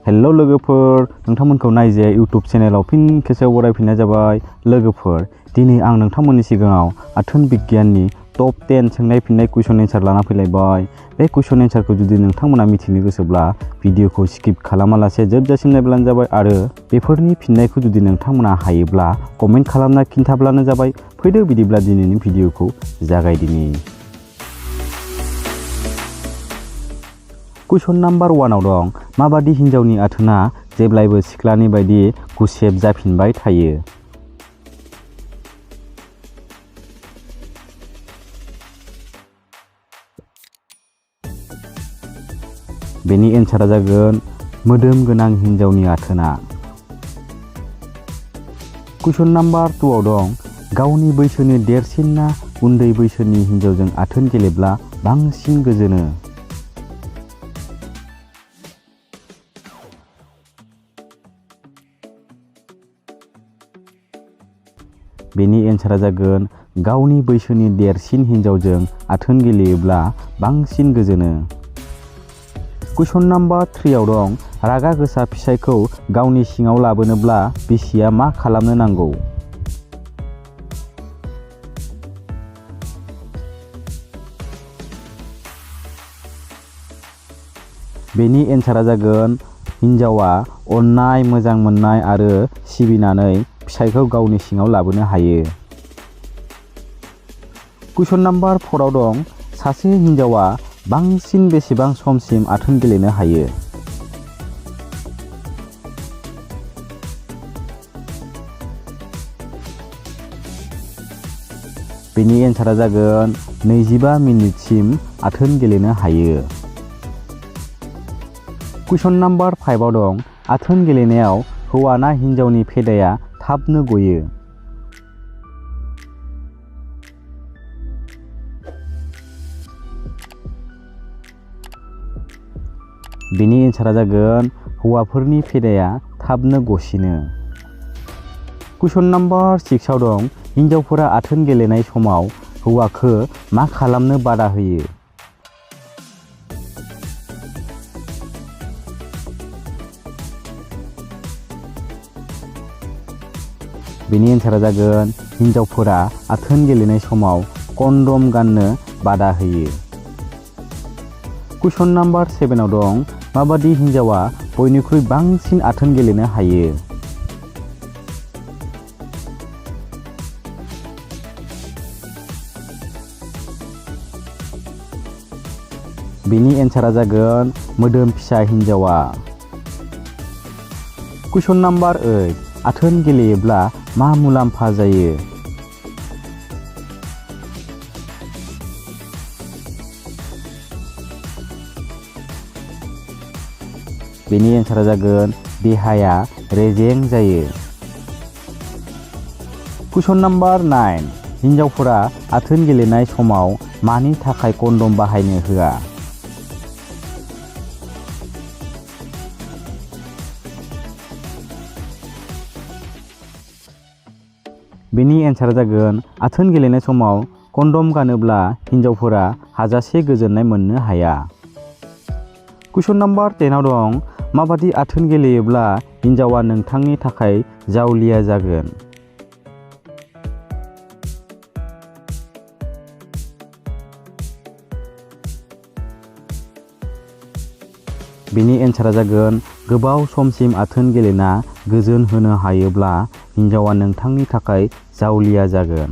Hello लोगोफोर, नोंथांमोनखौ नायजे YouTube चेनेलाव फिन खेबसेबाव बरायफिननाय जाबाय। लोगोफोर, दिनै आं नोंथांमोननि सिगाङाव आथोन बिगियाननि टप 10 सोंनाय फिननाय कुइसन एन्सार लाना फैलायबाय। बे कुइसन एन्सारखौ जुदि नोंथांमोना मिथिनो गोसोब्ला भिडिअखौ स्किप खालामालासे जोबजासिम नायब्लानो जाबाय आरो बेफोरनि फिननायखौ जुदि नोंथांमोना हायोब्ला कमेन्ट खालामना खिन्थाब्लानो जाबाय। फैदो बिदिब्ला दिनैनि भिडिअखौ जागायदिनि। कुइसन नाम्बार 1 दं, माबादि हिन्जावनि आथोना जेब्लायबो सिख्लानि बायदि गुसेब जाफिनबाय थायो? बेनि एन्सारा जागोन मोदोम गोनां हिन्जावनि आथोना। कुइसन नाम्बार 2 दं, गावनि बैसोनि देरसिनना उन्दै बैसोनि हिन्जावजों आथोन गेलेब्ला बांसिन गोजोनो? बेनि एन्सारा जागोन गावनि बैसोनि देरसिन हिन्जावजों आथोन गेलेयोब्ला बांसिन गोजोनो। कुइसन नाम्बार 3 दं, रागा गोसा फिसायखौ गावनि सिङाव लाबोनोब्ला बिसिया मा खालामनो नांगौ? बेनि एन्सारा जागोन हिन्जावा अननाय, मोजां मोननाय आरो सिबिनानै फिसायखौ गावनि सिङाव लाबोनो हायो। कुइसन नाम्बार 4 दं, सासे हिन्जावा बांसिन बेसेबां समसिम आथोन गेलेनो हायो? बेनि एन्सारा जागोन 25 मिनिटसिम आथोन गेलेनो हायो। कुइसन नाम्बार 5 दं, आथोन गेलेनायाव हौवाना हिन्जावनि फेदाया थाबनो गयो? बेनि एन्सारा जागोन हौवाफोरनि फेदाया थाबनो गसिनो। कुइसन नाम्बार 6 दं, हिन्जावफोरा आथोन गेलेनाय समाव हौवाखौ मा खालामनो बादा होयो? बेनि एन्सारा जागोन हिन्जावफोरा आथोन गेलेनाय समाव कन्डम गाननो बादा होयो। कुइसन नाम्बार 7 दं, माबादि हिन्जावा बयनिख्रुइ बांसिन आथोन गेलेनो हायो? बेनि एन्सारा जागोन मोदोम फिसा हिन्जावा। कुइसन नाम्बार 8, आथोन गेलेयोब्ला मा मुलाम्फा जायो? बेनि एन्सारा जागोन देहाया रेजें जायो। कुइसन नाम्बार 9, हिन्जावफोरा आथोन गेलेनाय समाव मानि थाखाय कन्डम बाहायनो होआ? बेनि एन्सारा जागोन आथोन गेलेनाय समाव कन्डम गानोब्ला हिन्जावफोरा हाजासे गोजोननाय मोननो हाया। कुइसन नाम्बार 10 दं, माबादि आथोन गेलेयोब्ला हिन्जावा नोंथांनि थाखाय जाउलिया जागोन? बेनि एन्सारा जागोन गोबाव समसिम आथोन गेलेना गोजोन होनो हायोब्ला हिन्जावा नोंथांनि थाखाय जाउलिया जागोन।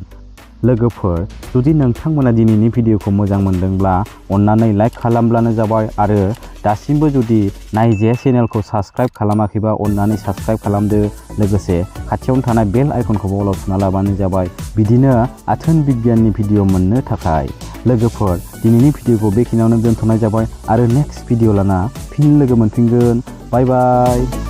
लोगोफोर, जुदि नोंथांमोना दिनैनि भिडिअखौ मोजां मोनदोंब्ला अन्नानै लाइक खालामब्लानो जाबाय आरो दासिमबो जुदि नायजे चेनेलखौ साबस्क्राइब खालामाखैबा अन्नानै साबस्क्राइब खालामदो। लोगोसे खाथियावनो थानाय बेल आइकनखौबो अलाव थुना लाबानो जाबाय बिदिनो आथोन बिगियाननि भिडिअ मोननो थाखाय। लोगोफोर, दिनैनि भिडिअखौ बेखिनियावनो दोनथ'नाय जाबाय आरो नेक्स्ट भिडिअ लाना फिन लोगो मोनफिनगोन। बाय बाय।